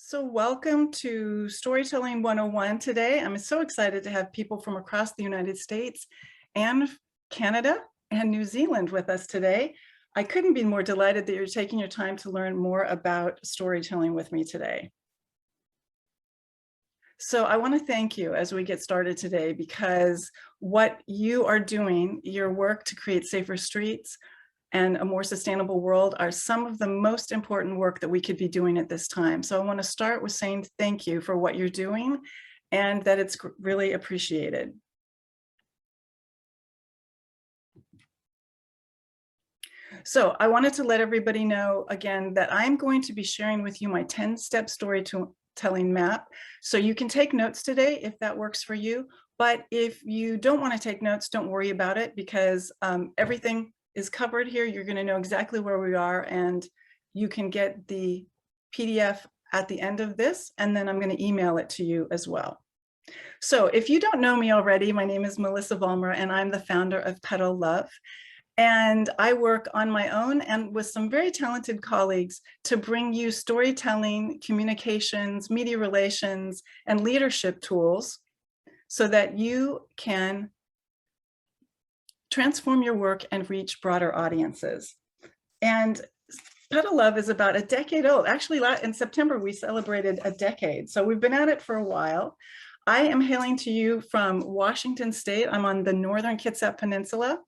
So welcome to Storytelling 101 today. I'm so excited to have people from across the United States and Canada and New Zealand with us today. I couldn't be more delighted that you're taking your time to learn more about storytelling with me today. So I want to thank you as we get started today, because what you are doing, your work to create safer streets and a more sustainable world, are some of the most important work that we could be doing at this time. So I want to start with saying thank you for what you're doing and that it's really appreciated. So I wanted to let everybody know again that I'm going to be sharing with you my 10-step storytelling map. So you can take notes today if that works for you. But if you don't want to take notes, don't worry about it, because everything is covered here. You're going to know exactly where we are, and you can get the PDF at the end of this, and then I'm going to email it to you as well. So if you don't know me already, my name is Melissa Balmer, and I'm the founder of Petal. And I work on my own and with some very talented colleagues to bring you storytelling, communications, media relations, and leadership tools so that you can transform your work and reach broader audiences. And Petal Love is about a decade old. Actually, in September, we celebrated a decade. So we've been at it for a while. I am hailing to you from Washington State. I'm on the northern Kitsap Peninsula,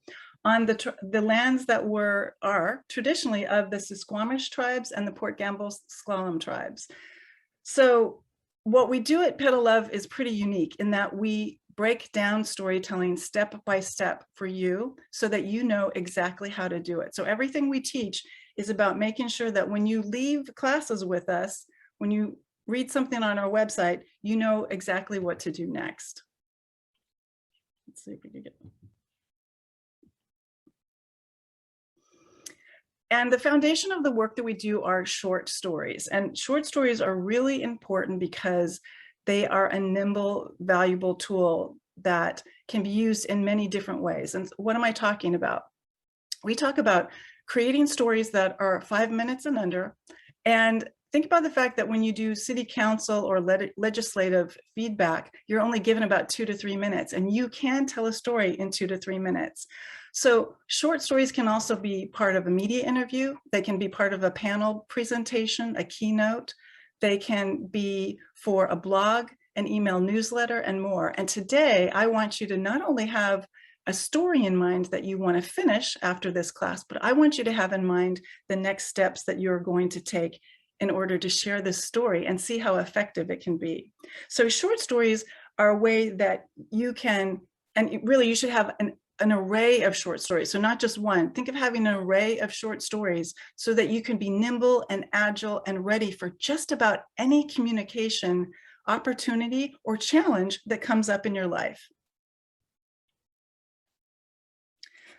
on the lands that are traditionally of the Squamish tribes and the Port Gamble Sklallam tribes. So what we do at Petal Love is pretty unique in that we break down storytelling step by step for you so that you know exactly how to do it. So everything we teach is about making sure that when you leave classes with us, when you read something on our website, you know exactly what to do next. Let's see if we can get them. And the foundation of the work that we do are short stories. And short stories are really important because they are a nimble, valuable tool that can be used in many different ways. And what am I talking about? We talk about creating stories that are 5 minutes and under. And think about the fact that when you do city council or legislative feedback, you're only given about 2 to 3 minutes, and you can tell a story in 2 to 3 minutes. So short stories can also be part of a media interview. They can be part of a panel presentation, a keynote. They can be for a blog, an email newsletter, and more. And today, I want you to not only have a story in mind that you want to finish after this class, but I want you to have in mind the next steps that you're going to take in order to share this story and see how effective it can be. So short stories are a way that you can, and really you should have an array of short stories. So not just one. Think of having an array of short stories so that you can be nimble and agile and ready for just about any communication opportunity or challenge that comes up in your life.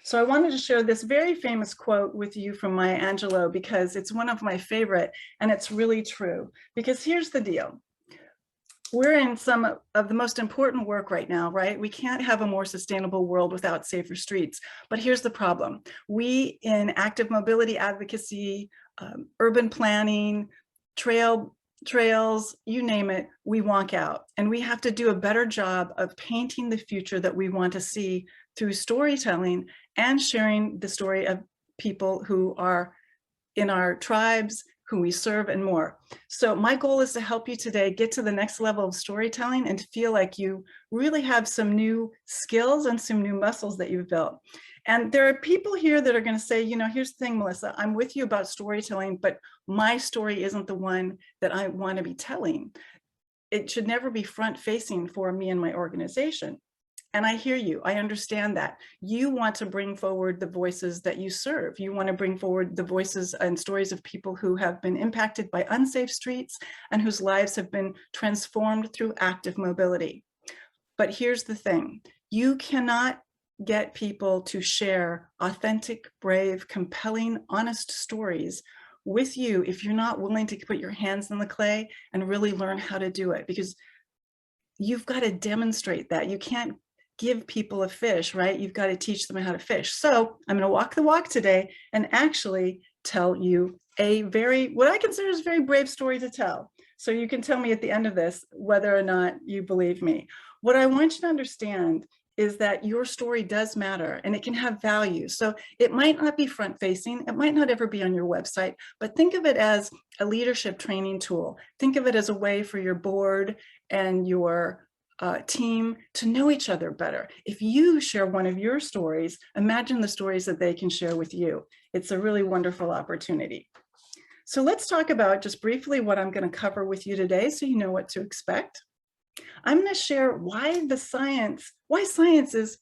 So I wanted to share this very famous quote with you from Maya Angelou because it's one of my favorite, and it's really true. Because here's the deal. We're in some of the most important work right now, right? We can't have a more sustainable world without safer streets. But here's the problem. We in active mobility advocacy, urban planning, trails, you name it, we wonk out. And we have to do a better job of painting the future that we want to see through storytelling and sharing the story of people who are in our tribes, who we serve, and more. So my goal is to help you today get to the next level of storytelling and to feel like you really have some new skills and some new muscles that you've built. And there are people here that are going to say, you know, here's the thing, Melissa, I'm with you about storytelling, but my story isn't the one that I want to be telling. It should never be front facing for me and my organization. And I hear you. I understand that. You want to bring forward the voices that you serve. You want to bring forward the voices and stories of people who have been impacted by unsafe streets and whose lives have been transformed through active mobility. But here's the thing. You cannot get people to share authentic, brave, compelling, honest stories with you if you're not willing to put your hands in the clay and really learn how to do it, because you've got to demonstrate that. You can't give people a fish, right? You've got to teach them how to fish. So I'm going to walk the walk today and actually tell you a what I consider is a very brave story to tell. So you can tell me at the end of this whether or not you believe me. What I want you to understand is that your story does matter and it can have value. So it might not be front facing, it might not ever be on your website, but think of it as a leadership training tool. Think of it as a way for your board and your team to know each other better. If you share one of your stories, imagine the stories that they can share with you. It's a really wonderful opportunity. So let's talk about just briefly what I'm going to cover with you today so you know what to expect. I'm going to share why science is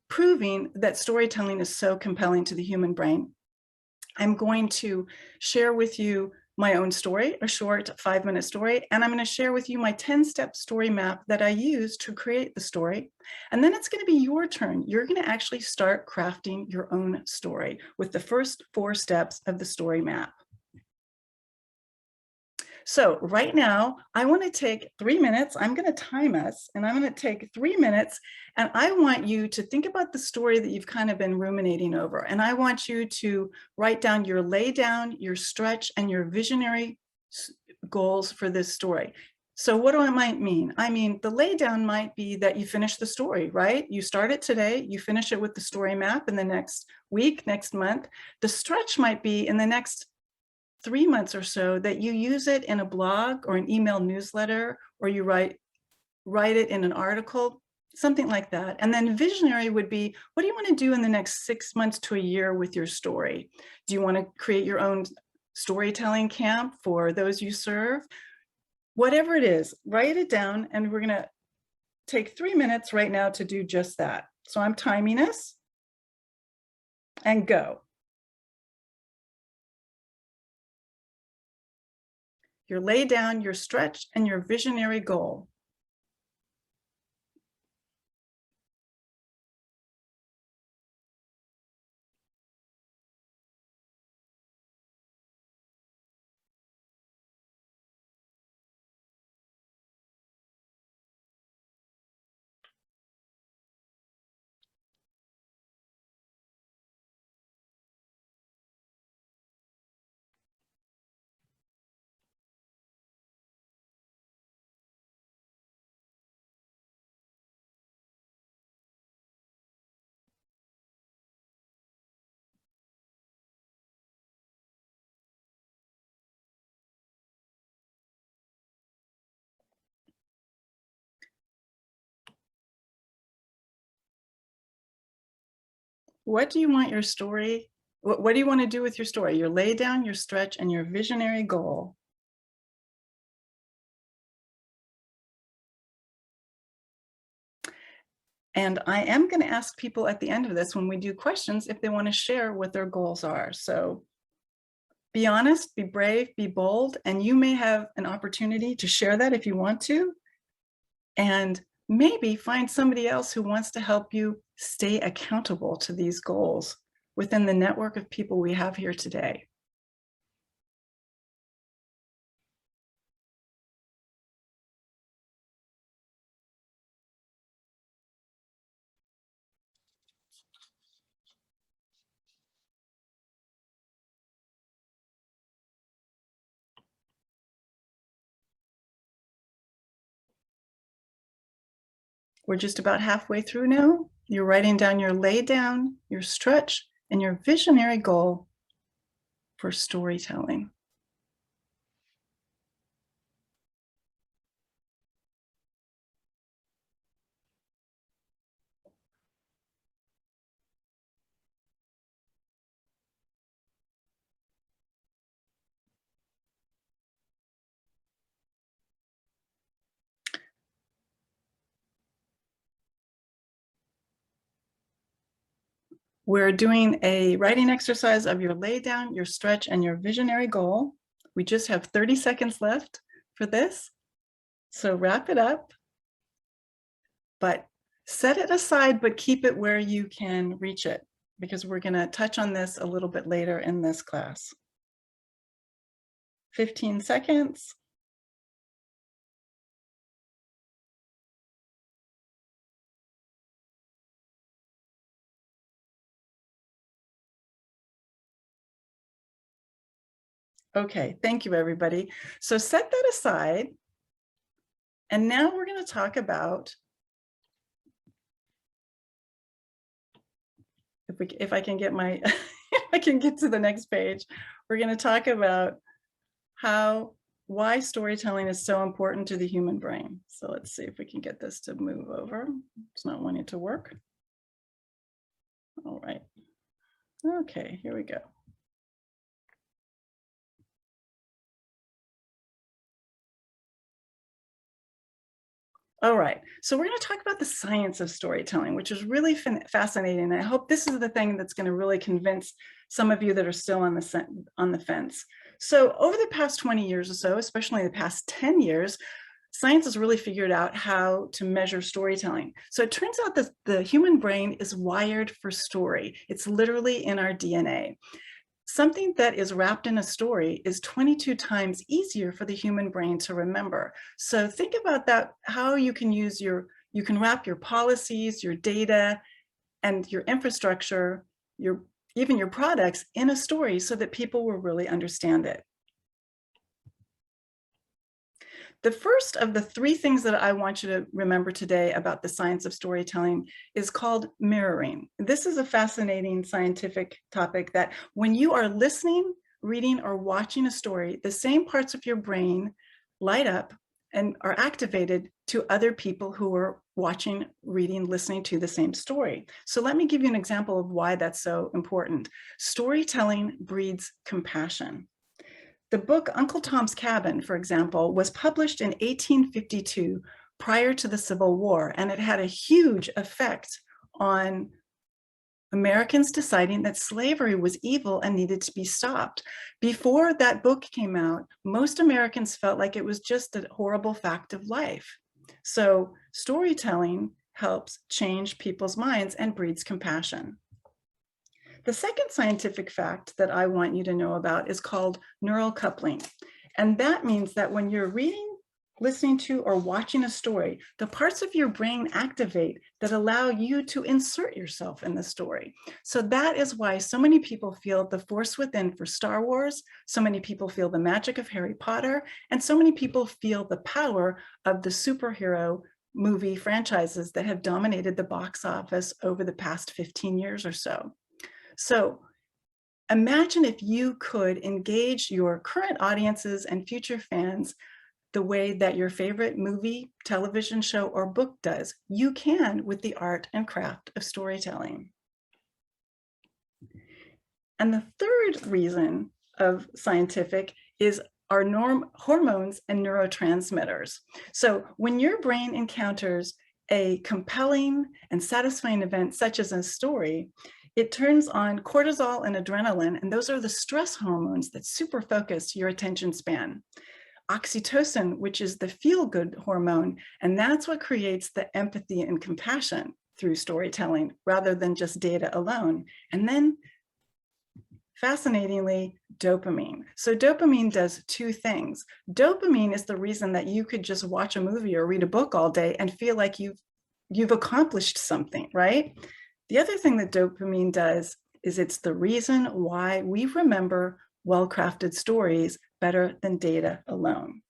proving that storytelling is so compelling to the human brain. I'm going to share with you my own story, a short 5-minute story, and I'm going to share with you my 10-step story map that I use to create the story. And then it's going to be your turn. You're going to actually start crafting your own story with the first 4 steps of the story map. So right now, I want to take 3 minutes. I'm going to time us, and I'm going to take 3 minutes, and I want you to think about the story that you've kind of been ruminating over. And I want you to write down your lay down, your stretch, and your visionary goals for this story. So what do I might mean? I mean, the lay down might be that you finish the story, right? You start it today, you finish it with the story map in the next week, next month. The stretch might be in the next 3 months or so that you use it in a blog or an email newsletter, or you write it in an article, something like that. And then visionary would be, what do you want to do in the next 6 months to a year with your story? Do you want to create your own storytelling camp for those you serve? Whatever it is, write it down, and we're going to take 3 minutes right now to do just that. So I'm timing us, and go. Your lay down, your stretch, and your visionary goal. What do you want your story? What do you want to do with your story? Your lay down, your stretch, and your visionary goal. And I am going to ask people at the end of this, when we do questions, if they want to share what their goals are. So be honest, be brave, be bold, and you may have an opportunity to share that if you want to. And maybe find somebody else who wants to help you stay accountable to these goals within the network of people we have here today. We're just about halfway through now. You're writing down your lay down, your stretch, and your visionary goal for storytelling. We're doing a writing exercise of your lay down, your stretch, and your visionary goal. We just have 30 seconds left for this. So wrap it up, but set it aside, but keep it where you can reach it, because we're going to touch on this a little bit later in this class. 15 seconds. Okay, thank you, everybody. So set that aside. And now we're going to talk about, if I can get my, if I can get to the next page, we're going to talk about why storytelling is so important to the human brain. So let's see if we can get this to move over. It's not wanting to work. All right. Okay, here we go. All right, so we're going to talk about the science of storytelling, which is really fascinating. I hope this is the thing that's going to really convince some of you that are still on the fence. So over the past 20 years or so, especially the past 10 years, science has really figured out how to measure storytelling. So it turns out that the human brain is wired for story. It's literally in our DNA. Something that is wrapped in a story is 22 times easier for the human brain to remember. So think about that, how you can you can wrap your policies, your data, and your infrastructure, even your products in a story so that people will really understand it. The first of the three things that I want you to remember today about the science of storytelling is called mirroring. This is a fascinating scientific topic that when you are listening, reading, or watching a story, the same parts of your brain light up and are activated to other people who are watching, reading, listening to the same story. So let me give you an example of why that's so important. Storytelling breeds compassion. The book Uncle Tom's Cabin, for example, was published in 1852 prior to the Civil War, and it had a huge effect on Americans deciding that slavery was evil and needed to be stopped. Before that book came out, most Americans felt like it was just a horrible fact of life. So storytelling helps change people's minds and breeds compassion. The second scientific fact that I want you to know about is called neural coupling. And that means that when you're reading, listening to, or watching a story, the parts of your brain activate that allow you to insert yourself in the story. So that is why so many people feel the force within for Star Wars, so many people feel the magic of Harry Potter, and so many people feel the power of the superhero movie franchises that have dominated the box office over the past 15 years or so. So imagine if you could engage your current audiences and future fans the way that your favorite movie, television show, or book does. You can with the art and craft of storytelling. And the third reason of scientific is our hormones and neurotransmitters. So when your brain encounters a compelling and satisfying event, such as a story, it turns on cortisol and adrenaline, and those are the stress hormones that super focus your attention span. Oxytocin, which is the feel-good hormone, and that's what creates the empathy and compassion through storytelling rather than just data alone. And then, fascinatingly, dopamine. So dopamine does two things. Dopamine is the reason that you could just watch a movie or read a book all day and feel like you've accomplished something, right? The other thing that dopamine does is it's the reason why we remember well-crafted stories better than data alone.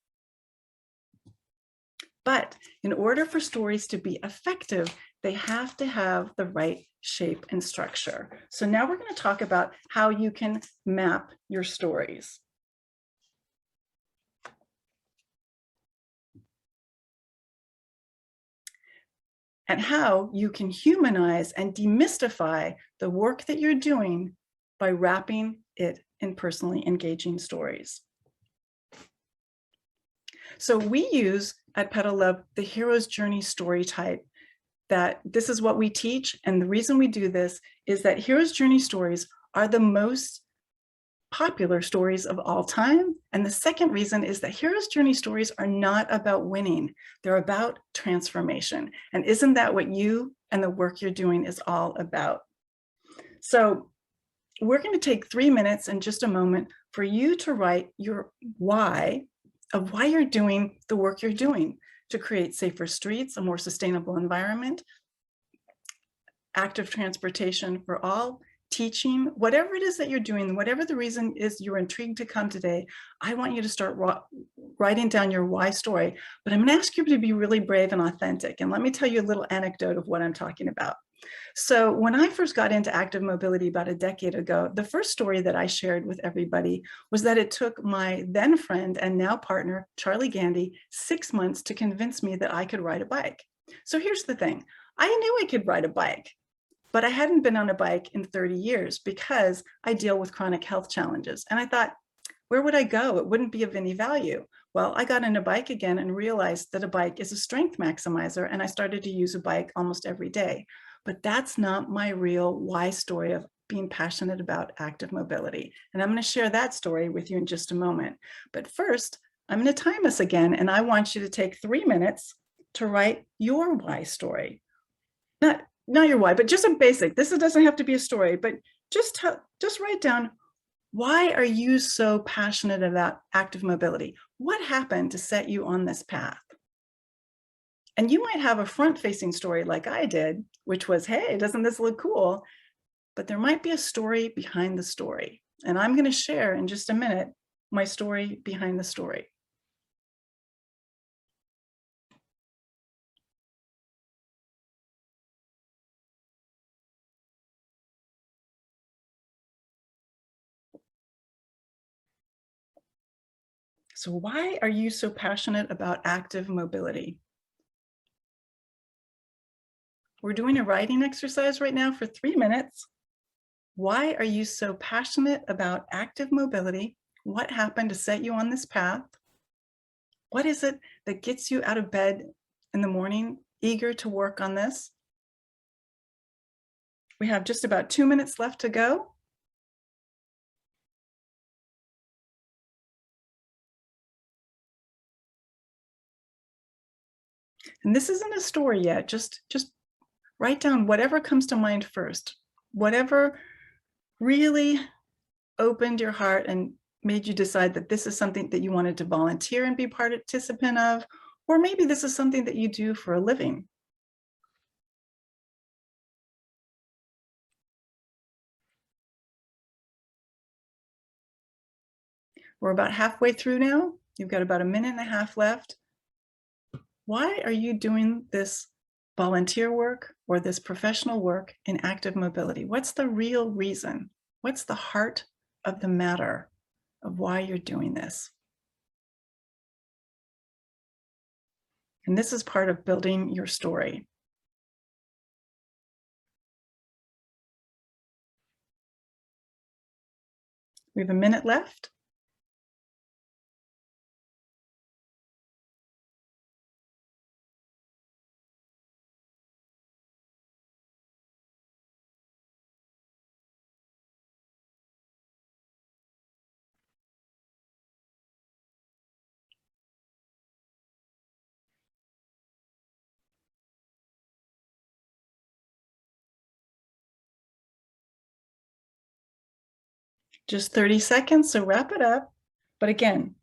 But in order for stories to be effective, they have to have the right shape and structure. So now we're going to talk about how you can map your stories. And how you can humanize and demystify the work that you're doing by wrapping it in personally engaging stories. So we use at Petal the hero's journey story type. That this is what we teach, and the reason we do this is that hero's journey stories are the most popular stories of all time. And the second reason is that hero's journey stories are not about winning, they're about transformation. And isn't that what you and the work you're doing is all about? So we're going to take 3 minutes in just a moment for you to write your why of why you're doing the work you're doing to create safer streets, a more sustainable environment, active transportation for all, teaching, whatever it is that you're doing, whatever the reason is you're intrigued to come today, I want you to start writing down your why story. But I'm going to ask you to be really brave and authentic. And let me tell you a little anecdote of what I'm talking about. So when I first got into active mobility about a decade ago, the first story that I shared with everybody was that it took my then friend and now partner, Charlie Gandy, 6 months to convince me that I could ride a bike. So here's the thing. I knew I could ride a bike, but I hadn't been on a bike in 30 years because I deal with chronic health challenges. And I thought, where would I go? It wouldn't be of any value. Well, I got on a bike again and realized that a bike is a strength maximizer, and I started to use a bike almost every day. But that's not my real why story of being passionate about active mobility. And I'm going to share that story with you in just a moment. But first, I'm going to time us again, and I want you to take 3 minutes to write your why story. Not your why, but just a basic. This doesn't have to be a story, but just write down, why are you so passionate about active mobility? What happened to set you on this path? And you might have a front-facing story like I did, which was, hey, doesn't this look cool? But there might be a story behind the story. And I'm going to share in just a minute my story behind the story. So why are you so passionate about active mobility? We're doing a writing exercise right now for 3 minutes. Why are you so passionate about active mobility? What happened to set you on this path? What is it that gets you out of bed in the morning, eager to work on this? We have just about 2 minutes left to go. And this isn't a story yet. Just write down whatever comes to mind first, whatever really opened your heart and made you decide that this is something that you wanted to volunteer and be participant of, or maybe this is something that you do for a living. We're about halfway through now. You've got about 1.5 minutes left. Why are you doing this volunteer work or this professional work in active mobility? What's the real reason? What's the heart of the matter of why you're doing this? And this is part of building your story. We have 1 minute left. Just 30 seconds, so wrap it up. But again,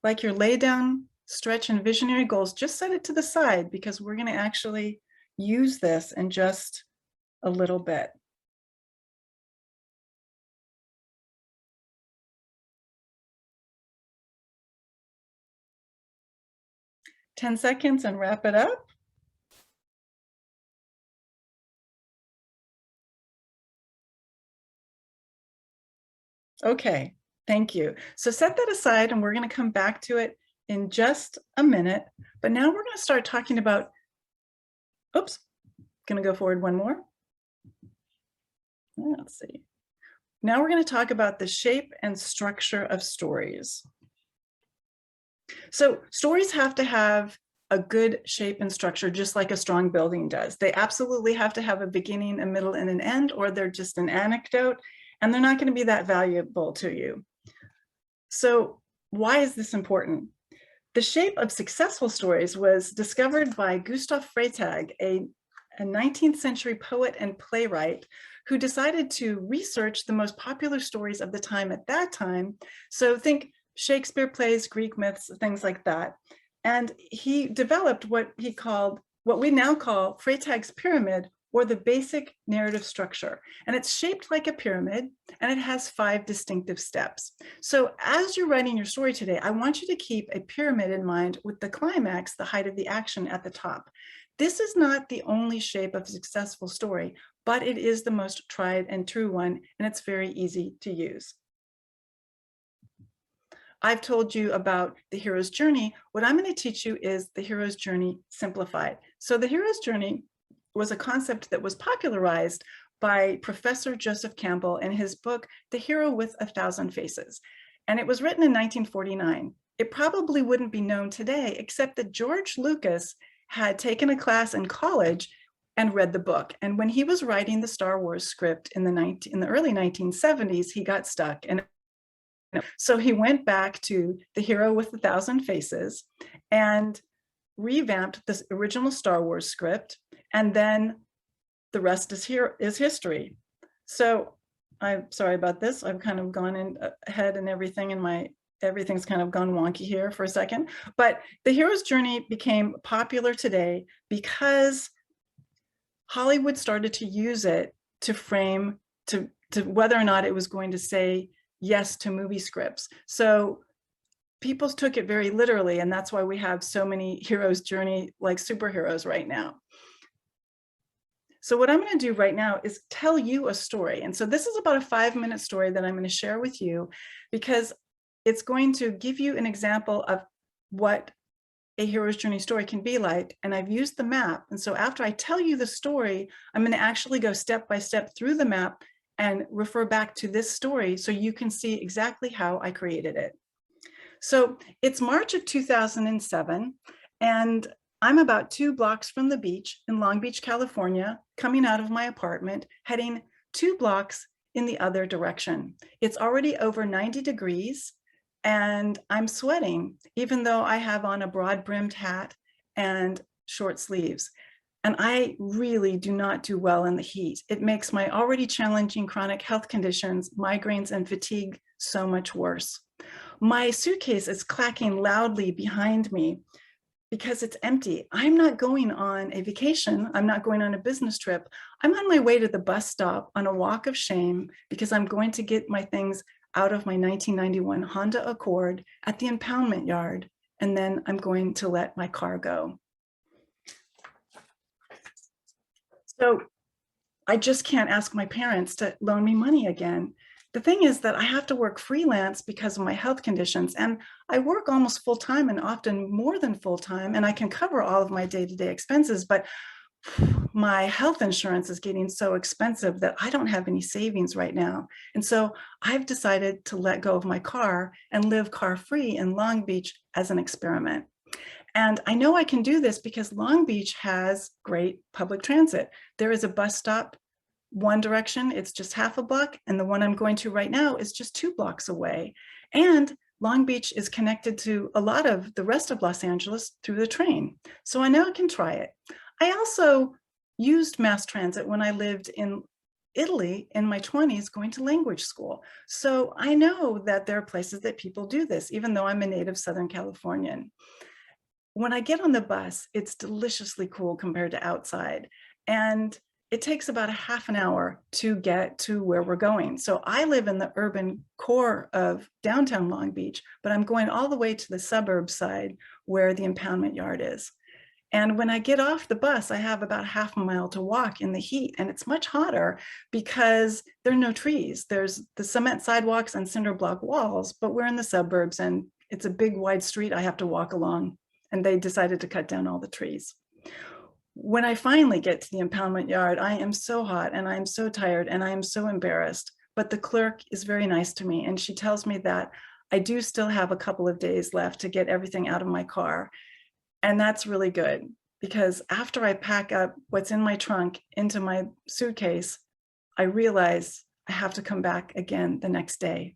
like your lay down, stretch, and visionary goals, just set it to the side because we're going to actually use this in just a little bit. Ten seconds and wrap it up. Okay, thank you. So set that aside and we're going to come back to it in just a minute. But now we're going to start talking about, oops, going to go forward one more. Let's see. Now we're going to talk about the shape and structure of stories. So stories have to have a good shape and structure, just like a strong building does. They absolutely have to have a beginning, a middle, and an end, or they're just an anecdote, and they're not going to be that valuable to you. So why is this important? The shape of successful stories was discovered by Gustav Freytag, a 19th century poet and playwright who decided to research the most popular stories of the time at that time. So think Shakespeare plays, Greek myths, things like that. And he developed what we now call Freytag's pyramid, or the basic narrative structure. And it's shaped like a pyramid, and it has 5 distinctive steps. So as you're writing your story today, I want you to keep a pyramid in mind with the climax, the height of the action, at the top. This is not the only shape of a successful story, but it is the most tried and true one, and it's very easy to use. I've told you about the hero's journey. What I'm going to teach you is the hero's journey simplified. So the hero's journey was a concept that was popularized by Professor Joseph Campbell in his book, The Hero with a Thousand Faces. And it was written in 1949. It probably wouldn't be known today, except that George Lucas had taken a class in college and read the book. And when he was writing the Star Wars script in the early 1970s, he got stuck. And so he went back to The Hero with a Thousand Faces and revamped this original Star Wars script, and then the rest is history. So I'm sorry about this. I've kind of gone in ahead and everything, and everything's kind of gone wonky here for a second. But the hero's journey became popular today because Hollywood started to use it to frame to whether or not it was going to say yes to movie scripts. So people took it very literally, and that's why we have so many hero's journey like superheroes right now. So what I'm going to do right now is tell you a story. And so this is about a 5-minute story that I'm going to share with you, because it's going to give you an example of what a hero's journey story can be like. And I've used the map. And so after I tell you the story, I'm going to actually go step by step through the map and refer back to this story so you can see exactly how I created it. So it's March of 2007, and I'm about 2 blocks from the beach in Long Beach, California, coming out of my apartment, heading 2 blocks in the other direction. It's already over 90 degrees, and I'm sweating, even though I have on a broad-brimmed hat and short sleeves. And I really do not do well in the heat. It makes my already challenging chronic health conditions, migraines, and fatigue so much worse. My suitcase is clacking loudly behind me because it's empty. I'm not going on a vacation. I'm not going on a business trip. I'm on my way to the bus stop on a walk of shame because I'm going to get my things out of my 1991 Honda Accord at the impoundment yard, and then I'm going to let my car go. So I just can't ask my parents to loan me money again. The thing is that I have to work freelance because of my health conditions, and I work almost full-time and often more than full-time, and I can cover all of my day-to-day expenses, but my health insurance is getting so expensive that I don't have any savings right now. And so I've decided to let go of my car and live car-free in Long Beach as an experiment. And I know I can do this because Long Beach has great public transit. There is a bus stop one direction, it's just half a block, and the one I'm going to right now is just 2 blocks away. And Long Beach is connected to a lot of the rest of Los Angeles through the train. So I know I can try it. I also used mass transit when I lived in Italy in my 20s going to language school. So I know that there are places that people do this, even though I'm a native Southern Californian. When I get on the bus, it's deliciously cool compared to outside. And it takes about a half an hour to get to where we're going. So I live in the urban core of downtown Long Beach, but I'm going all the way to the suburb side where the impoundment yard is. And when I get off the bus, I have about half a mile to walk in the heat, and it's much hotter because there are no trees. There's the cement sidewalks and cinder block walls, but we're in the suburbs and it's a big wide street I have to walk along, and they decided to cut down all the trees. When I finally get to the impoundment yard, I am so hot and I'm so tired and I am so embarrassed, but the clerk is very nice to me, and she tells me that I do still have a couple of days left to get everything out of my car. And that's really good, because after I pack up what's in my trunk into my suitcase, I realize I have to come back again the next day.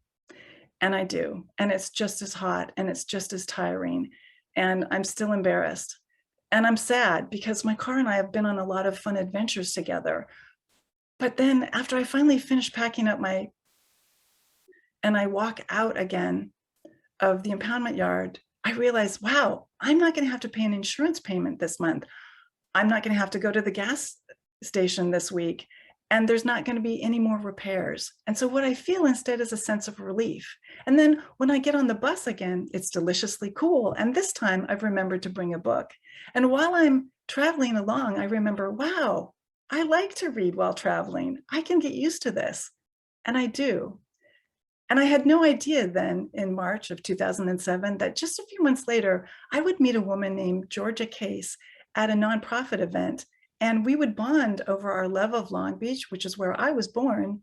And I do, and it's just as hot and it's just as tiring, and I'm still embarrassed. And I'm sad because my car and I have been on a lot of fun adventures together. But then after I finally finish packing up and I walk out again of the impoundment yard, I realize, wow, I'm not going to have to pay an insurance payment this month. I'm not going to have to go to the gas station this week, and there's not going to be any more repairs. And so what I feel instead is a sense of relief. And then when I get on the bus again, it's deliciously cool. And this time I've remembered to bring a book. And while I'm traveling along, I remember, wow, I like to read while traveling. I can get used to this. And I do. And I had no idea then in March of 2007 that just a few months later, I would meet a woman named Georgia Case at a nonprofit event. And we would bond over our love of Long Beach, which is where I was born.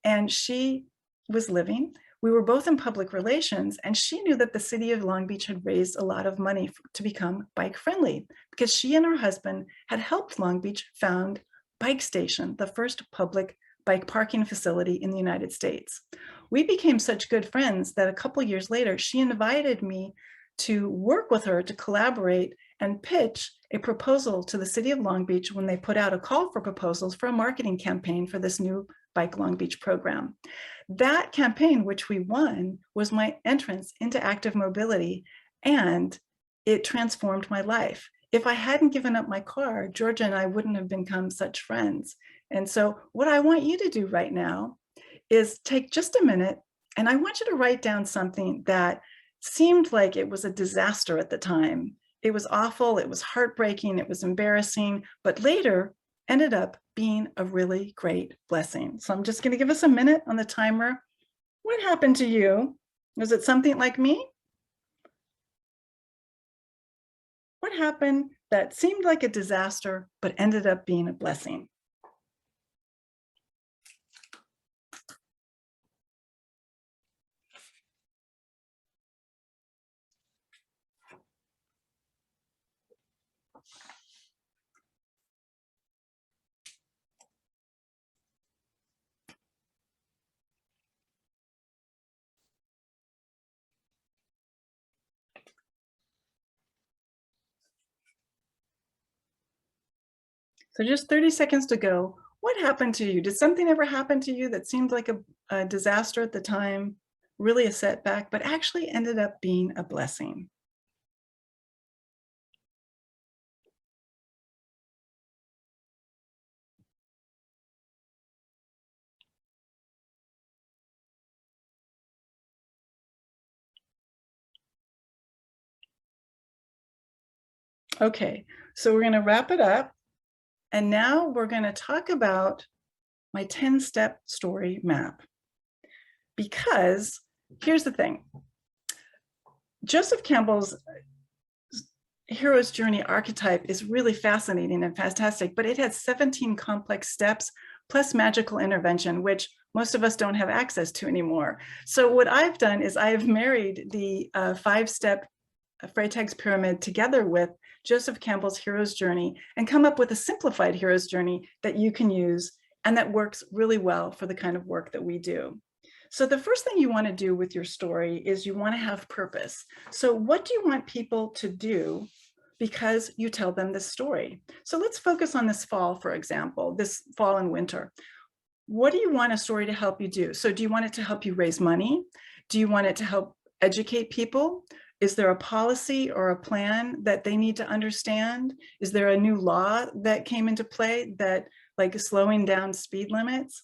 And she was living. We were both in public relations, and she knew that the city of Long Beach had raised a lot of money to become bike friendly because she and her husband had helped Long Beach found Bike Station, the first public bike parking facility in the United States. We became such good friends that a couple years later, she invited me to work with her to collaborate and pitch a proposal to the city of Long Beach when they put out a call for proposals for a marketing campaign for this new Bike Long Beach program. That campaign, which we won, was my entrance into active mobility, and it transformed my life. If I hadn't given up my car, Georgia and I wouldn't have become such friends. And so what I want you to do right now is take just a minute, and I want you to write down something that seemed like it was a disaster at the time. It was awful, it was heartbreaking, it was embarrassing, but later ended up being a really great blessing. So I'm just going to give us a minute on the timer. What happened to you? Was it something like me? What happened that seemed like a disaster, but ended up being a blessing? So just 30 seconds to go. What happened to you? Did something ever happen to you that seemed like a disaster at the time, really a setback, but actually ended up being a blessing? Okay, so we're going to wrap it up. And now we're going to talk about my 10-step story map. Because here's the thing. Joseph Campbell's hero's journey archetype is really fascinating and fantastic, but it has 17 complex steps plus magical intervention, which most of us don't have access to anymore. So what I've done is I've married the 5-step Freytag's pyramid together with Joseph Campbell's hero's journey and come up with a simplified hero's journey that you can use and that works really well for the kind of work that we do. So the first thing you want to do with your story is you want to have purpose. So what do you want people to do because you tell them this story? So let's focus on this fall, for example, this fall and winter. What do you want a story to help you do? So do you want it to help you raise money? Do you want it to help educate people? Is there a policy or a plan that they need to understand? Is there a new law that came into play that, like, slowing down speed limits?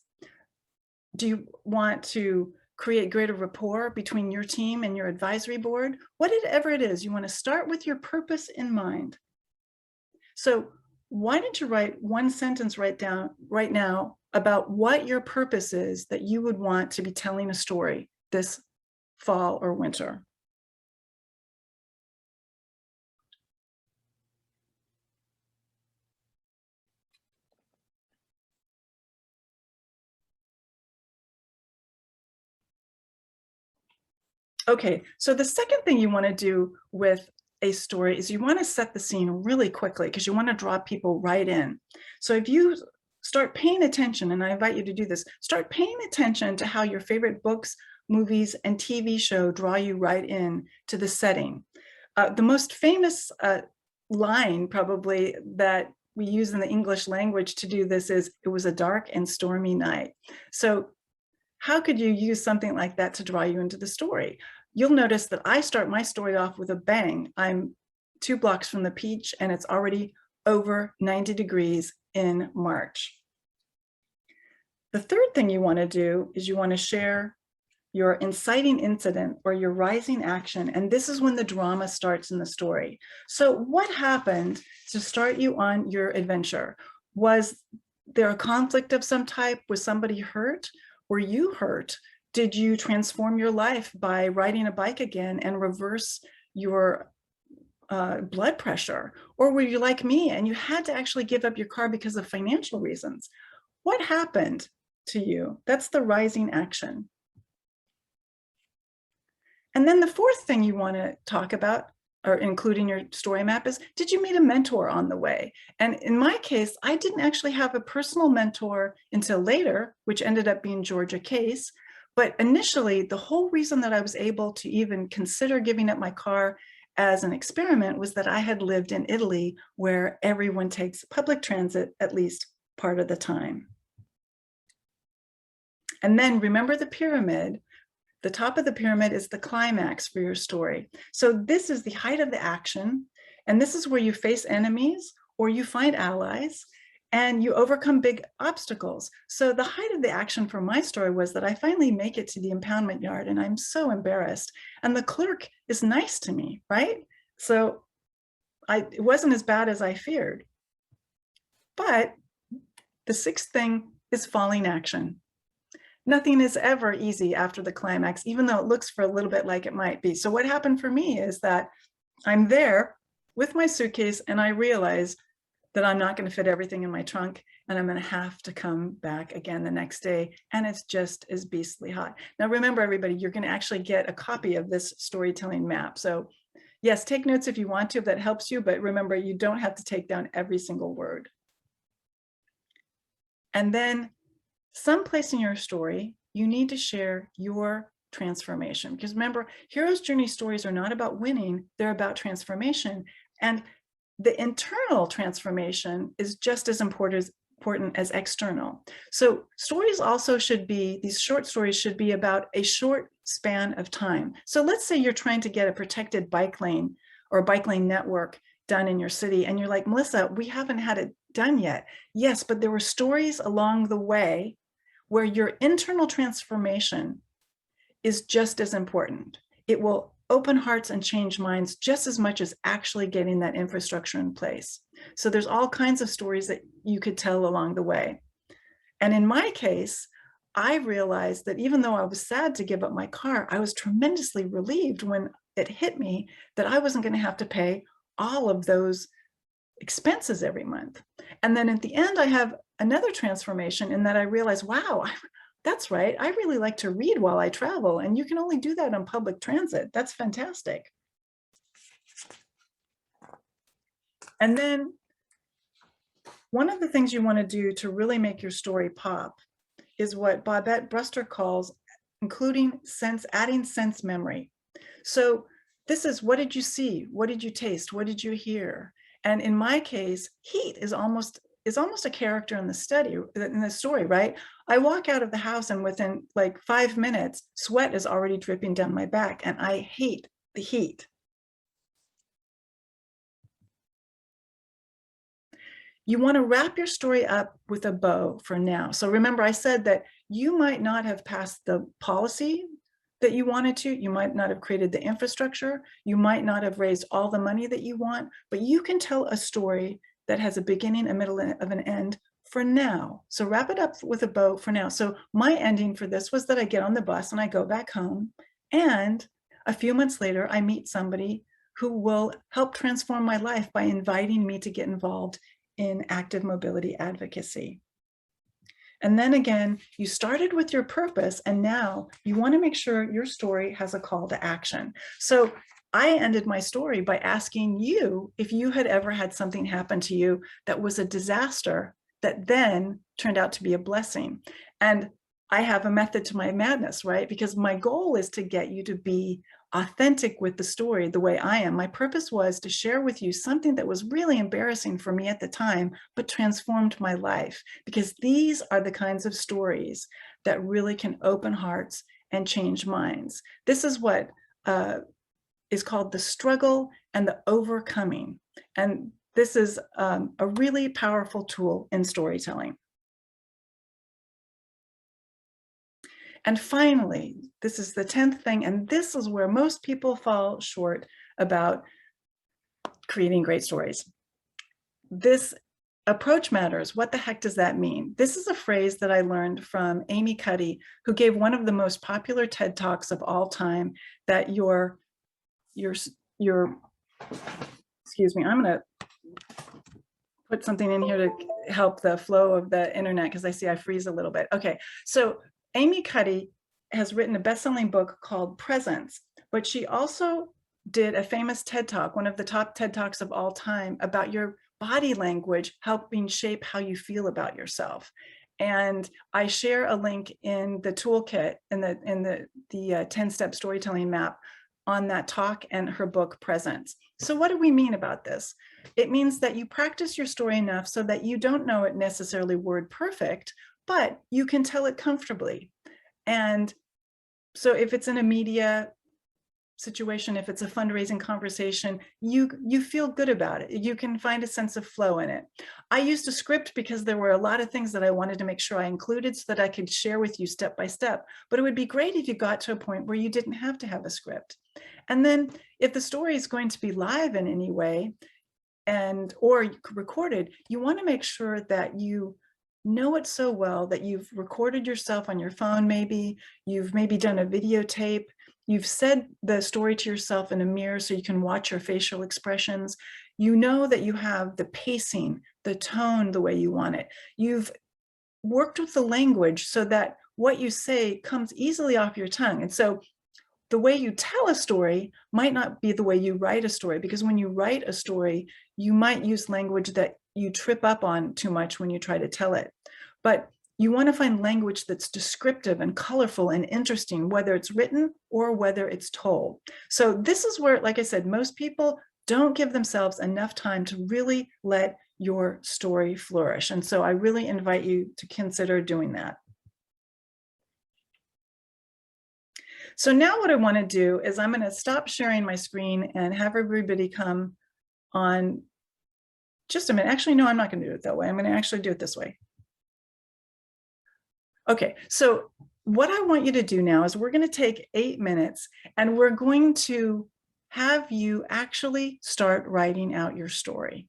Do you want to create greater rapport between your team and your advisory board? Whatever it is, you want to start with your purpose in mind. So why don't you write one sentence right now about what your purpose is that you would want to be telling a story this fall or winter? Okay, so the second thing you want to do with a story is you want to set the scene really quickly because you want to draw people right in. So if you start paying attention, and I invite you to do this, start paying attention to how your favorite books, movies, and TV show draw you right in to the setting. The most famous line probably that we use in the English language to do this is, "It was a dark and stormy night." So how could you use something like that to draw you into the story? You'll notice that I start my story off with a bang. I'm 2 blocks from the beach and it's already over 90 degrees in March. The third thing you want to do is you want to share your inciting incident or your rising action. And this is when the drama starts in the story. So what happened to start you on your adventure? Was there a conflict of some type? Was somebody hurt? Were you hurt? Did you transform your life by riding a bike again and reverse your blood pressure? Or were you like me and you had to actually give up your car because of financial reasons? What happened to you? That's the rising action. And then the fourth thing you want to talk about or include in your story map is, did you meet a mentor on the way? And in my case, I didn't actually have a personal mentor until later, which ended up being Georgia Case. But initially, the whole reason that I was able to even consider giving up my car as an experiment was that I had lived in Italy, where everyone takes public transit at least part of the time. And then remember the pyramid. The top of the pyramid is the climax for your story. So this is the height of the action. And this is where you face enemies or you find allies and you overcome big obstacles. So the height of the action for my story was that I finally make it to the impoundment yard and I'm so embarrassed. And the clerk is nice to me, right? So it wasn't as bad as I feared. But the sixth thing is falling action. Nothing is ever easy after the climax, even though it looks for a little bit like it might be. So what happened for me is that I'm there with my suitcase and I realize that I'm not going to fit everything in my trunk and I'm going to have to come back again the next day. And it's just as beastly hot. Now, remember, everybody, you're going to actually get a copy of this storytelling map. So yes, take notes if you want to, if that helps you. But remember, you don't have to take down every single word. And then someplace in your story, you need to share your transformation. Because remember, hero's journey stories are not about winning, they're about transformation. And the internal transformation is just as important as external. So stories also should be, these short stories should be about a short span of time. So let's say you're trying to get a protected bike lane or bike lane network done in your city. And you're like, Melissa, we haven't had it done yet. Yes, but there were stories along the way where your internal transformation is just as important. It will open hearts and change minds just as much as actually getting that infrastructure in place. So there's all kinds of stories that you could tell along the way. And in my case, I realized that even though I was sad to give up my car, I was tremendously relieved when it hit me that I wasn't going to have to pay all of those expenses every month. And then at the end, I have another transformation in that I realized, wow, that's right. I really like to read while I travel, and you can only do that on public transit. That's fantastic. And then one of the things you want to do to really make your story pop is what Babette Bruster calls adding sense memory. So this is, what did you see? What did you taste? What did you hear? And in my case, heat is almost a character in the story, right? I walk out of the house and within like 5 minutes, sweat is already dripping down my back and I hate the heat. You want to wrap your story up with a bow for now. So remember, I said that you might not have passed the policy that you wanted to, you might not have created the infrastructure, you might not have raised all the money that you want, but you can tell a story that has a beginning, a middle, of an end for now. So wrap it up with a bow for now. So my ending for this was that I get on the bus and I go back home, and a few months later, I meet somebody who will help transform my life by inviting me to get involved in active mobility advocacy. And then again, you started with your purpose, and now you want to make sure your story has a call to action. So I ended my story by asking you if you had ever had something happen to you that was a disaster that then turned out to be a blessing. And I have a method to my madness, right? Because my goal is to get you to be authentic with the story the way I am. My purpose was to share with you something that was really embarrassing for me at the time, but transformed my life. Because these are the kinds of stories that really can open hearts and change minds. This is what is called the struggle and the overcoming. And This is a really powerful tool in storytelling. And finally, this is the 10th thing, and this is where most people fall short about creating great stories. This approach matters. What the heck does that mean? This is a phrase that I learned from Amy Cuddy, who gave one of the most popular TED Talks of all time, that your excuse me, I'm gonna put something in here to help the flow of the internet because I see I freeze a little bit. Okay, so Amy Cuddy has written a best-selling book called Presence, but she also did a famous TED Talk, one of the top TED Talks of all time, about your body language helping shape how you feel about yourself. And I share a link in the toolkit, in the 10-step storytelling map, on that talk and her book Presence. So what do we mean about this? It means that you practice your story enough so that you don't know it necessarily word perfect, but you can tell it comfortably. And so if it's in a media situation, if it's a fundraising conversation, you feel good about it. You can find a sense of flow in it. I used a script because there were a lot of things that I wanted to make sure I included so that I could share with you step by step. But it would be great if you got to a point where you didn't have to have a script. And then if the story is going to be live in any way and or recorded, you want to make sure that you know it so well that you've recorded yourself on your phone, you've maybe done a videotape, you've said the story to yourself in a mirror so you can watch your facial expressions. You know that you have the pacing, the tone, the way you want it. You've worked with the language so that what you say comes easily off your tongue. And so the way you tell a story might not be the way you write a story, because when you write a story, you might use language that you trip up on too much when you try to tell it. But you want to find language that's descriptive and colorful and interesting, whether it's written or whether it's told. So this is where, like I said, most people don't give themselves enough time to really let your story flourish. And so I really invite you to consider doing that. So now what I want to do is I'm going to stop sharing my screen and have everybody come on. Just a minute. Actually, no, I'm not going to do it that way. I'm going to actually do it this way. Okay, so what I want you to do now is we're going to take 8 minutes and we're going to have you actually start writing out your story.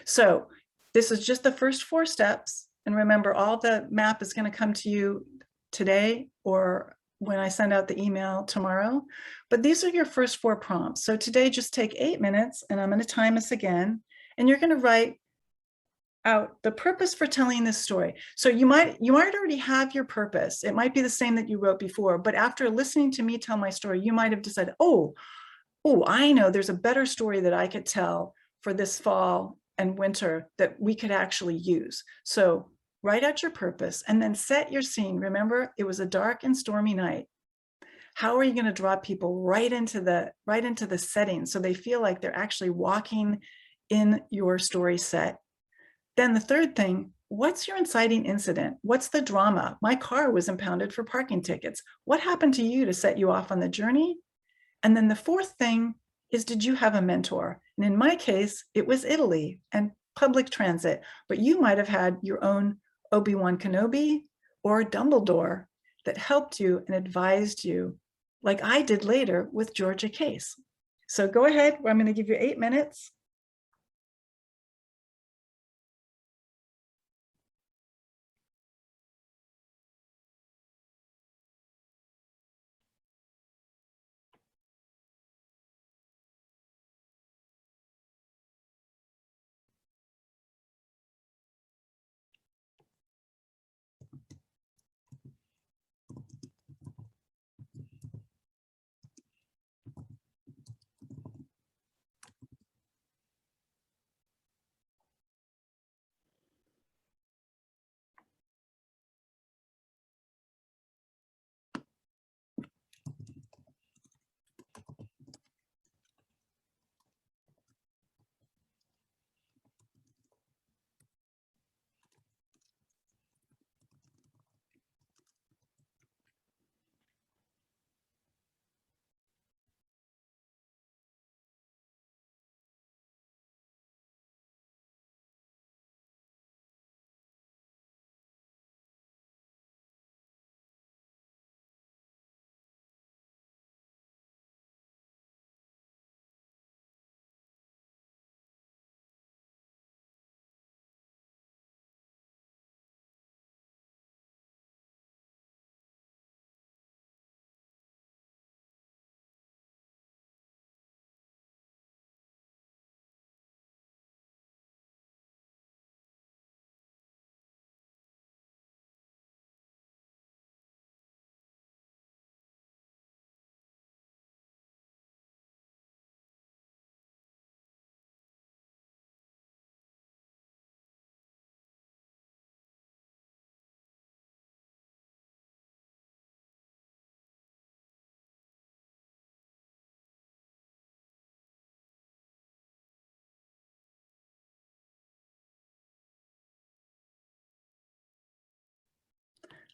So this is just the first 4 steps. And remember, all the map is going to come to you today or when I send out the email tomorrow. But these are your first 4 prompts. So today, just take 8 minutes and I'm going to time us again. And you're going to write out the purpose for telling this story. So you might already have your purpose. It might be the same that you wrote before, but after listening to me tell my story, you might have decided, oh, I know there's a better story that I could tell for this fall and winter that we could actually use. So write out your purpose and then set your scene. Remember, it was a dark and stormy night. How are you going to draw people right into the setting so they feel like they're actually walking in your story set? Then the third thing, what's your inciting incident? What's the drama? My car was impounded for parking tickets. What happened to you to set you off on the journey? And then the fourth thing is, did you have a mentor? And in my case, it was Italy and public transit, but you might have had your own Obi-Wan Kenobi or Dumbledore that helped you and advised you, like I did later with Georgia Case. So go ahead, I'm going to give you 8 minutes.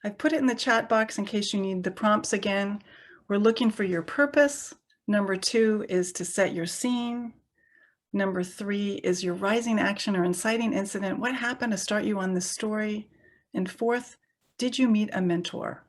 I've put it in the chat box in case you need the prompts again. We're looking for your purpose. Number 2 is to set your scene. Number 3 is your rising action or inciting incident. What happened to start you on this story? And 4th, did you meet a mentor?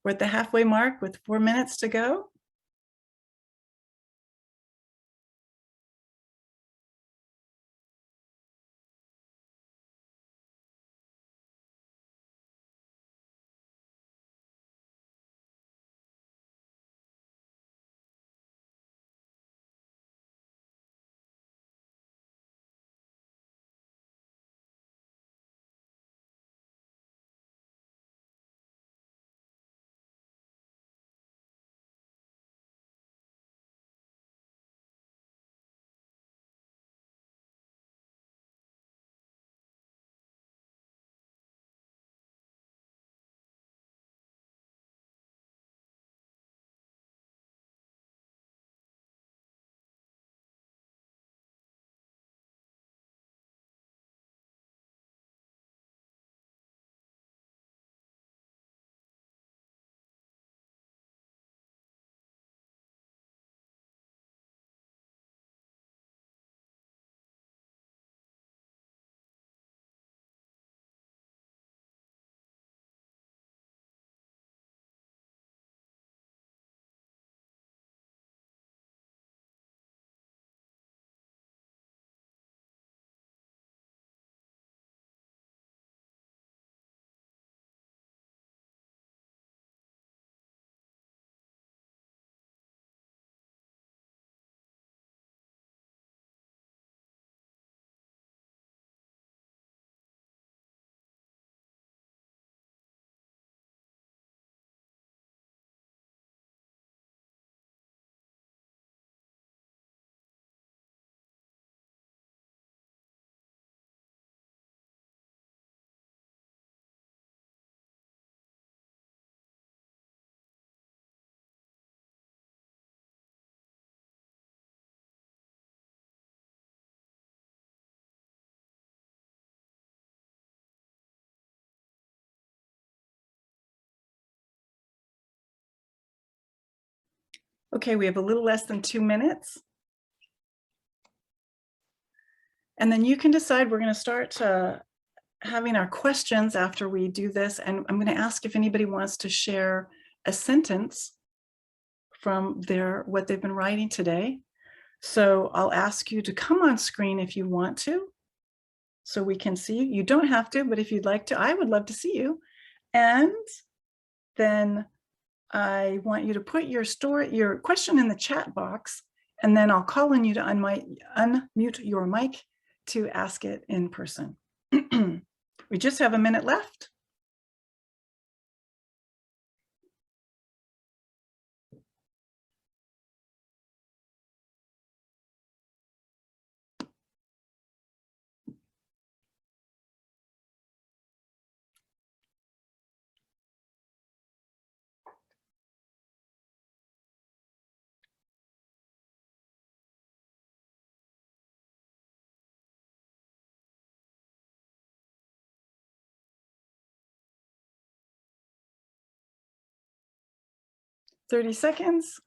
We're at the halfway mark with 4 minutes to go. Okay, we have a little less than 2 minutes. And then you can decide, we're going to start having our questions after we do this. And I'm going to ask if anybody wants to share a sentence from what they've been writing today. So I'll ask you to come on screen if you want to, so we can see you. You don't have to, but if you'd like to, I would love to see you. And then I want you to put your question in the chat box, and then I'll call on you to unmute your mic to ask it in person. We just have a minute left. Thirty seconds.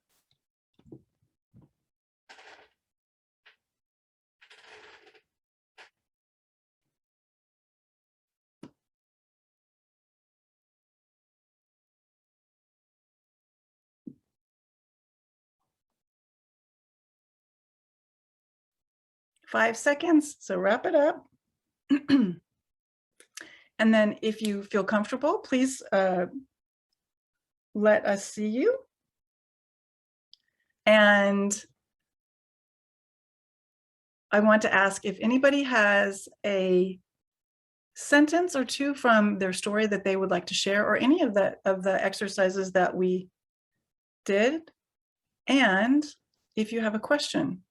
Five seconds, so wrap it up. And then if you feel comfortable, please let us see you. And I want to ask if anybody has a sentence or two from their story that they would like to share, or any of the exercises that we did. And if you have a question.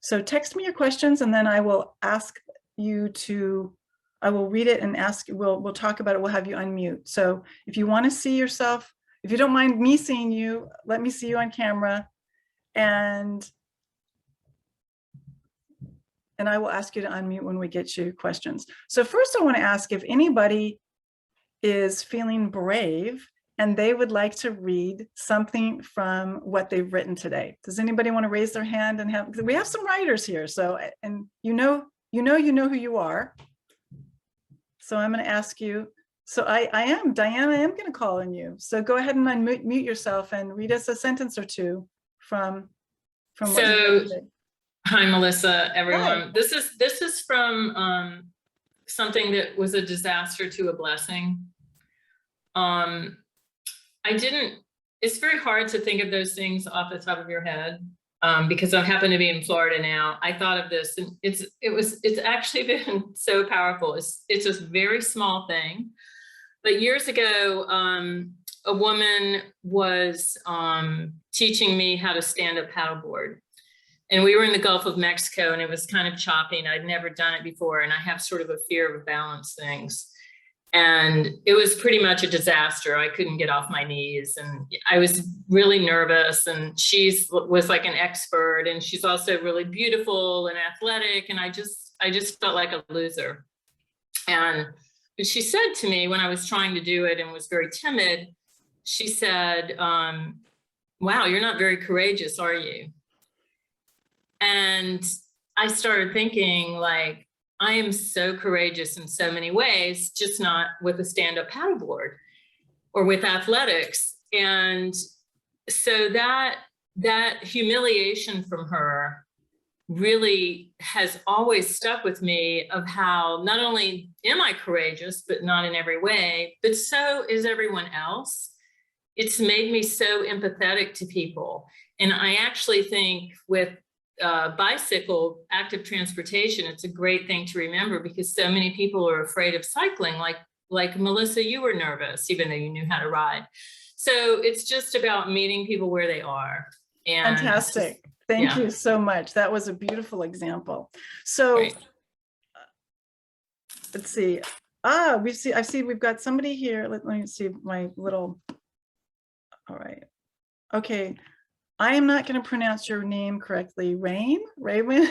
So text me your questions, and then I will ask you to, I will read it and ask, we'll talk about it, we'll have you unmute. So if you want to see yourself, if you don't mind me seeing you, let me see you on camera, and I will ask you to unmute when we get you questions. So first I want to ask if anybody is feeling brave and they would like to read something from what they've written today. Does anybody want to raise their hand and have, we have some writers here. So, and you know who you are. So I'm going to ask you, so Diana, I am going to call on you. So go ahead and unmute yourself and read us a sentence or two from what you wrote today. Hi, Melissa, everyone. Hi. This is from something that was a disaster to a blessing. It's very hard to think of those things off the top of your head because I happen to be in Florida now. I thought of this, and it's actually been so powerful. It's a very small thing, but years ago, a woman was teaching me how to stand up paddleboard. And we were in the Gulf of Mexico, and it was kind of choppy, and I'd never done it before. And I have sort of a fear of balance things. And it was pretty much a disaster. I couldn't get off my knees, and I was really nervous. And she was like an expert, and she's also really beautiful and athletic. And I just felt like a loser. And she said to me when I was trying to do it and was very timid, she said, wow, you're not very courageous, are you? And I started thinking, like, I am so courageous in so many ways, just not with a stand-up paddleboard or with athletics. And so that humiliation from her really has always stuck with me, of how not only am I courageous, but not in every way, but so is everyone else. It's made me so empathetic to people. And I actually think with bicycle, active transportation, it's a great thing to remember, because so many people are afraid of cycling. Like Melissa, you were nervous, even though you knew how to ride. So it's just about meeting people where they are. And fantastic. Thank you so much. That was a beautiful example. So let's see. I see we've got somebody here. Let me see my little, all right. Okay. I am not going to pronounce your name correctly, Raywin.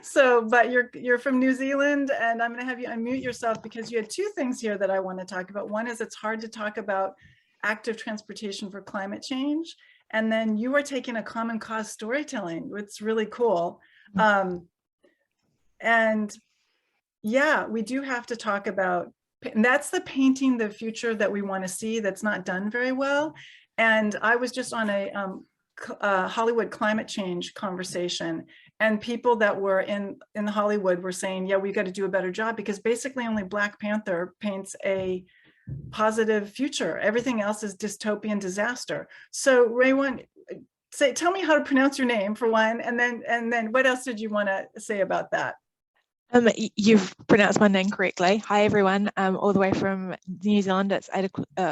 So, but you're from New Zealand, and I'm going to have you unmute yourself, because you had two things here that I want to talk about. One is it's hard to talk about active transportation for climate change, and then you are taking a common cause storytelling. It's really cool. And yeah, we do have to talk about, and that's the painting the future that we want to see that's not done very well. And I was just on a Hollywood climate change conversation, and people that were in Hollywood were saying, yeah, we've got to do a better job, because basically only Black Panther paints a positive future. Everything else is dystopian disaster. So Raywin, tell me how to pronounce your name for one, and then what else did you want to say about that? You've pronounced my name correctly. Hi everyone, all the way from New Zealand. It's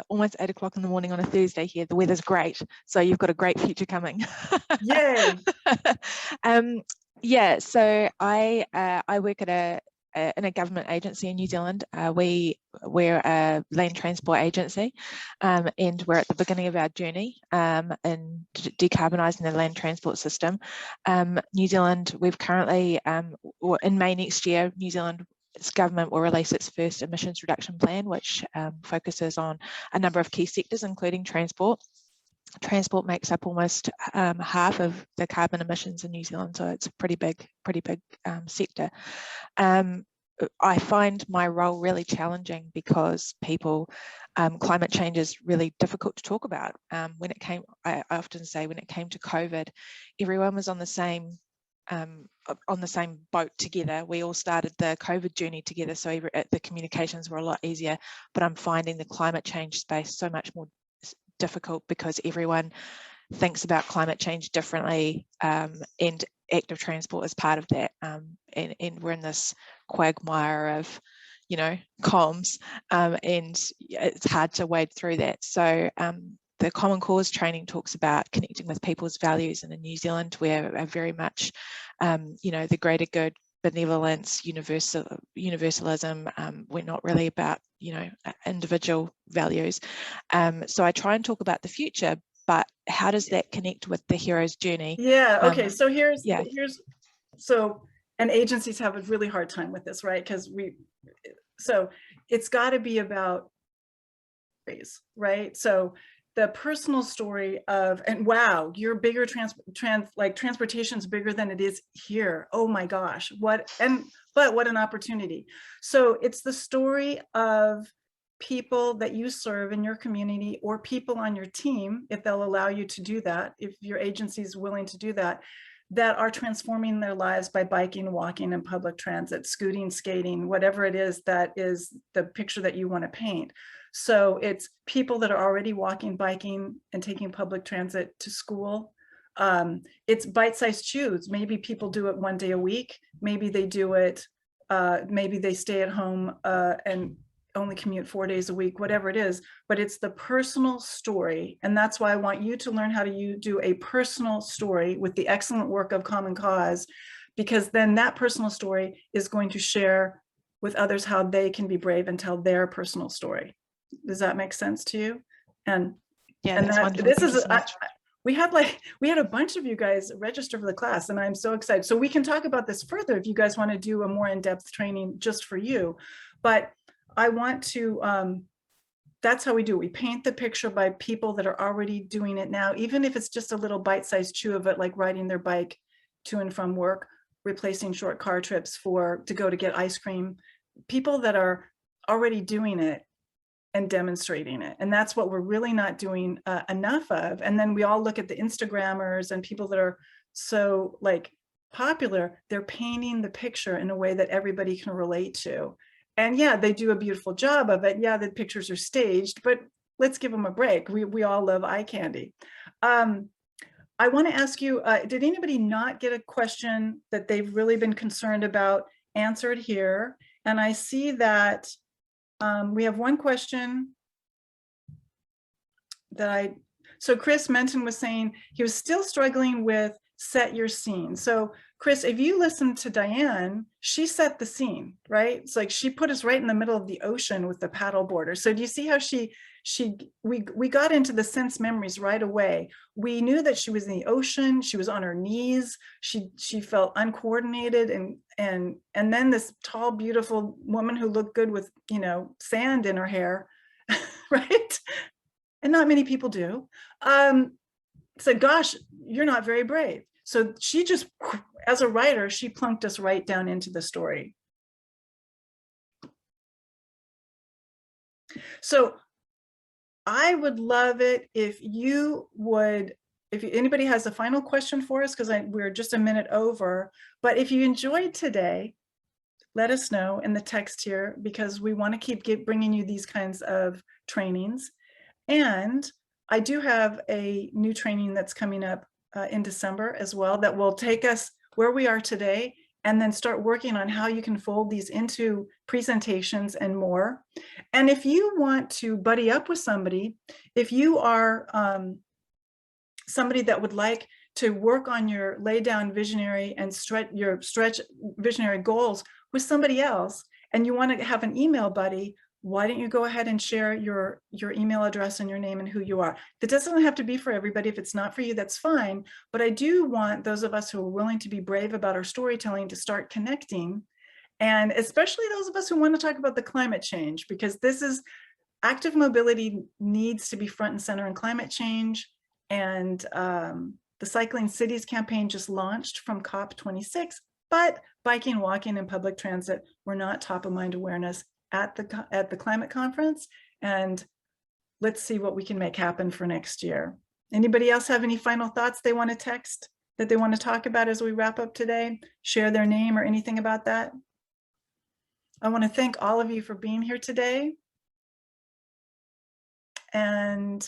almost 8 o'clock in the morning on a Thursday here. The weather's great, so you've got a great future coming. Yay! Yeah, so I work at in a government agency in New Zealand. We're a land transport agency, and we're at the beginning of our journey in decarbonising the land transport system. New Zealand, we've currently, in May next year, New Zealand's government will release its first emissions reduction plan, which focuses on a number of key sectors, including transport. Transport makes up almost half of the carbon emissions in New Zealand, so it's a pretty big sector. I find my role really challenging because climate change is really difficult to talk about. I often say when it came to COVID, everyone was on the same boat together. We all started the COVID journey together, so the communications were a lot easier. But I'm finding the climate change space so much more difficult because everyone thinks about climate change differently, and active transport is part of that, and we're in this quagmire of comms, and it's hard to wade through that. So the Common Cause training talks about connecting with people's values, and in New Zealand we're very much the greater good, benevolence, universalism. We're not really about individual values. So I try and talk about the future, but how does that connect with the hero's journey? Yeah, okay, so and agencies have a really hard time with this, right? Because so it's got to be about ways, right? So the personal story of, and wow, you're bigger, transportation's bigger than it is here. Oh my gosh, but what an opportunity. So it's the story of people that you serve in your community, or people on your team, if they'll allow you to do that, if your agency is willing to do that, that are transforming their lives by biking, walking, and public transit, scooting, skating, whatever it is that is the picture that you want to paint. So it's people that are already walking, biking, and taking public transit to school. It's bite-sized chews. Maybe people do it 1 day a week. Maybe they do it, maybe they stay at home and only commute 4 days a week, whatever it is, but it's the personal story. And that's why I want you to learn how to do a personal story with the excellent work of Common Cause, because then that personal story is going to share with others how they can be brave and tell their personal story. Does that make sense to you? And yeah, that's wonderful. This is, we had a bunch of you guys register for the class, and I'm so excited. So we can talk about this further if you guys want to do a more in-depth training just for you. But I want to, that's how we do it. We paint the picture by people that are already doing it now, even if it's just a little bite-sized chew of it, like riding their bike to and from work, replacing short car trips to go to get ice cream. People that are already doing it and demonstrating it. And that's what we're really not doing enough of. And then we all look at the Instagrammers and people that are so popular, they're painting the picture in a way that everybody can relate to. And yeah, they do a beautiful job of it. Yeah, the pictures are staged, but let's give them a break. We all love eye candy. I want to ask you, did anybody not get a question that they've really been concerned about answered here? And I see that we have one question so Chris Menton was saying he was still struggling with set your scene. So Chris, if you listen to Diane, she set the scene, right? It's like she put us right in the middle of the ocean with the paddle border. So do you see how we got into the sense memories right away? We knew that she was in the ocean, she was on her knees, she felt uncoordinated, and then this tall, beautiful woman who looked good with, sand in her hair, right? And not many people do. Said, gosh, you're not very brave. So she just, as a writer, she plunked us right down into the story. So I would love it if anybody has a final question for us, because we're just a minute over, but if you enjoyed today, let us know in the text here, because we want to keep bringing you these kinds of trainings. And I do have a new training that's coming up in December as well, that will take us where we are today and then start working on how you can fold these into presentations and more. And if you want to buddy up with somebody, if you are somebody that would like to work on your lay down visionary and stretch visionary goals with somebody else, and you want to have an email buddy, why don't you go ahead and share your email address and your name and who you are? That doesn't have to be for everybody. If it's not for you, that's fine. But I do want those of us who are willing to be brave about our storytelling to start connecting. And especially those of us who want to talk about the climate change, because this is active mobility needs to be front and center in climate change. And the Cycling Cities campaign just launched from COP26, but biking, walking, and public transit were not top of mind awareness at the climate conference. And let's see what we can make happen for next year. Anybody else have any final thoughts they want to text, that they want to talk about as we wrap up today? Share their name or anything about that? I want to thank all of you for being here today. And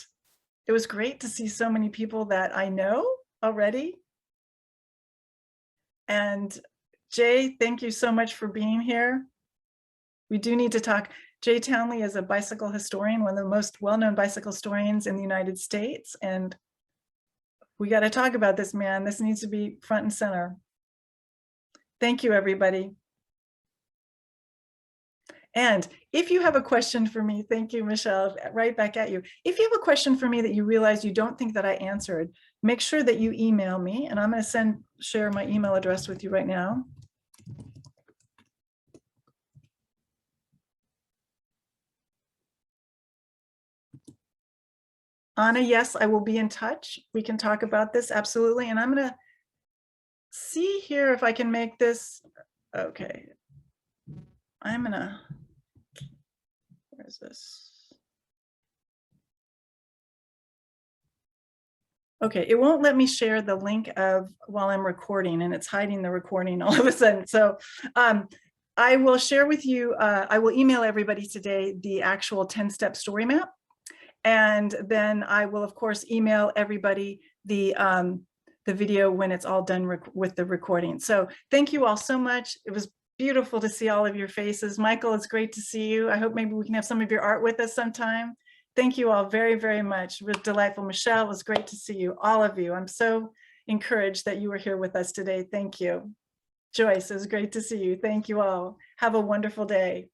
it was great to see so many people that I know already. And Jay, thank you so much for being here. We do need to talk. Jay Townley is a bicycle historian, one of the most well-known bicycle historians in the United States. And we got to talk about this, man. This needs to be front and center. Thank you, everybody. And if you have a question for me, thank you, Michelle, right back at you. If you have a question for me that you realize you don't think that I answered, make sure that you email me, and I'm going to share my email address with you right now. Anna, yes, I will be in touch. We can talk about this, absolutely. And I'm going to see here if I can make this, okay. I'm going to, where's this? Okay, it won't let me share the link of while I'm recording, and it's hiding the recording all of a sudden. So I will share with you, I will email everybody today the actual 10-step story map. And then I will, of course, email everybody the video when it's all done with the recording. So thank you all so much. It was beautiful to see all of your faces. Michael, it's great to see you. I hope maybe we can have some of your art with us sometime. Thank you all very, very much. It was delightful. Michelle, it was great to see you, all of you. I'm so encouraged that you were here with us today. Thank you. Joyce, it was great to see you. Thank you all. Have a wonderful day.